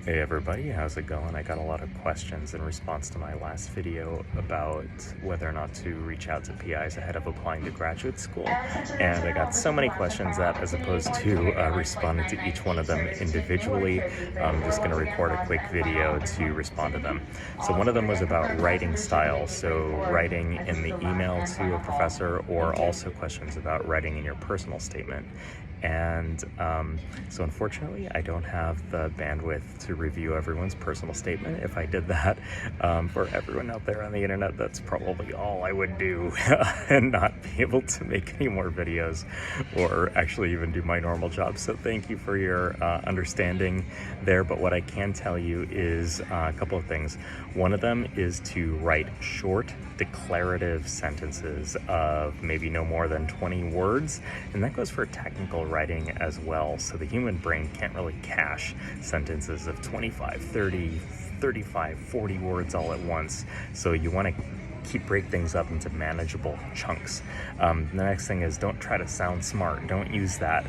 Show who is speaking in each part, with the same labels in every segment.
Speaker 1: Hey everybody, how's it going? I got a lot of questions in response to my last video about whether or not to reach out to PIs ahead of applying to graduate school, and I got so many questions that as opposed to responding to each one of them individually, I'm just going to record a quick video to respond to them. So one of them was about writing style, so writing in the email to a professor, or also questions about writing in your personal statement. And so unfortunately, I don't have the bandwidth to review everyone's personal statement. If I did that for everyone out there on the internet, that's probably all I would do and not be able to make any more videos or actually even do my normal job. So thank you for your understanding there. But what I can tell you is a couple of things. One of them is to write short, declarative sentences of maybe no more than 20 words, and that goes for technical writing as well. So the human brain can't really cache sentences of 25, 30, 35, 40 words all at once. So you want to break things up into manageable chunks. The next thing is, don't try to sound smart. Don't use that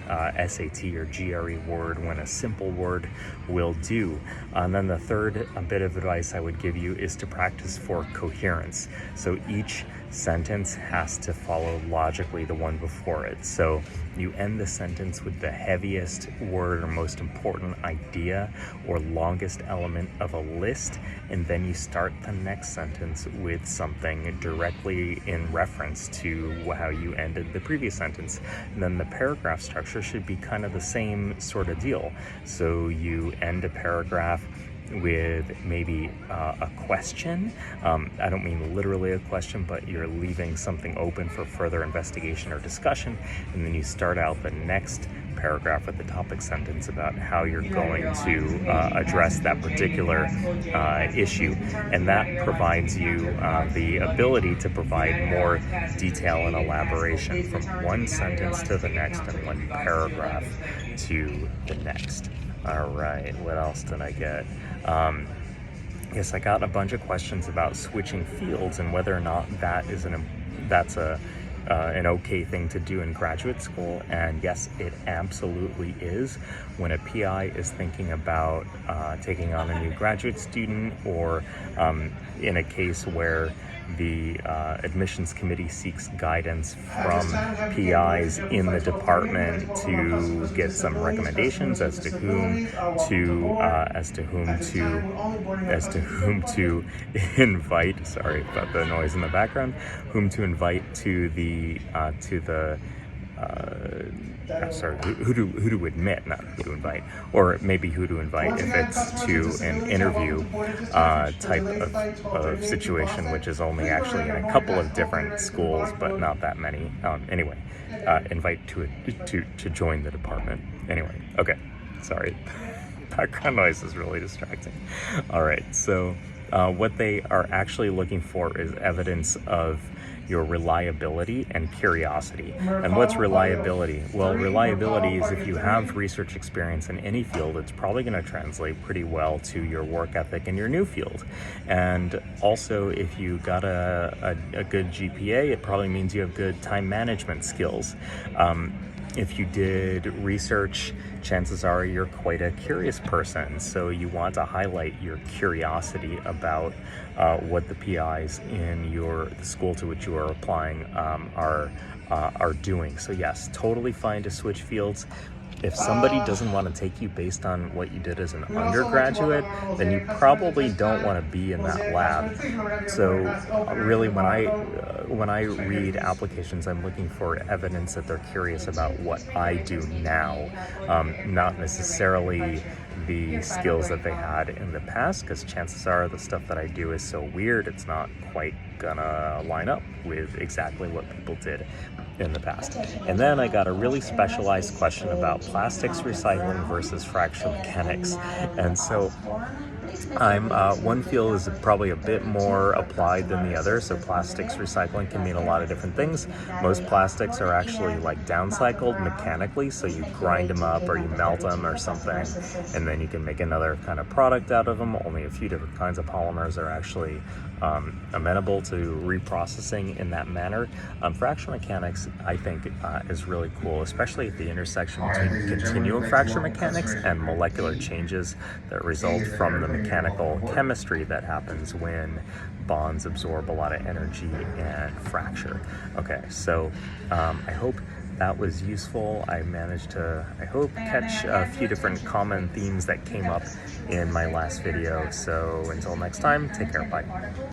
Speaker 1: SAT or GRE word when a simple word will do. And then the third bit of advice I would give you is to practice for coherence. So each sentence has to follow logically the one before it. So you end the sentence with the heaviest word or most important idea or longest element of a list, and then you start the next sentence with something directly in reference to how you ended the previous sentence. And then the paragraph structure should be kind of the same sort of deal. So you end a paragraph with maybe a question. I don't mean literally a question, but you're leaving something open for further investigation or discussion, and then you start out the next paragraph with the topic sentence about how you're going to address that particular issue, and that provides you the ability to provide more detail and elaboration from one sentence to the next and one paragraph to the next. All right, what else did I get? Yes, I got a bunch of questions about switching fields and whether or not that's an okay thing to do in graduate school. And yes, it absolutely is. When a PI is thinking about taking on a new graduate student, or in a case where the admissions committee seeks guidance from PIs in the department to get some recommendations as to whom to invite. Sorry about the noise in the background. Whom to invite to the who to admit, not who to invite, or maybe who to invite if it's to an interview type of situation, which is only actually in a couple of different schools, but not that many. Anyway, invite to join the department. Anyway, okay, sorry. Background noise is really distracting. All right, so what they are actually looking for is evidence of your reliability and curiosity. And what's reliability? Well, reliability is if you have research experience in any field, it's probably going to translate pretty well to your work ethic in your new field. And also, if you got a good GPA, it probably means you have good time management skills. If you did research, chances are you're quite a curious person, so you want to highlight your curiosity about what the PIs in the school to which you are applying are doing. So yes, totally fine to switch fields. If somebody doesn't want to take you based on what you did as an undergraduate, then you probably don't want to be in that lab. So really, when I read applications, I'm looking for evidence that they're curious about what I do now, not necessarily the skills that they had in the past, because chances are the stuff that I do is so weird, it's not quite gonna line up with exactly what people did in the past. And then I got a really specialized question about plastics recycling versus fractional mechanics. And so One field is probably a bit more applied than the other. So plastics recycling can mean a lot of different things. Most plastics are actually like downcycled mechanically, so you grind them up or you melt them or something, and then you can make another kind of product out of them. Only a few different kinds of polymers are actually amenable to reprocessing in that manner. Fracture mechanics, I think, is really cool, especially at the intersection between continuum fracture mechanics and molecular changes that result from the mechanical chemistry that happens when bonds absorb a lot of energy and fracture. Okay, so I hope that was useful. I managed to, I hope, catch a few different common themes that came up in my last video. So until next time, take care, bye.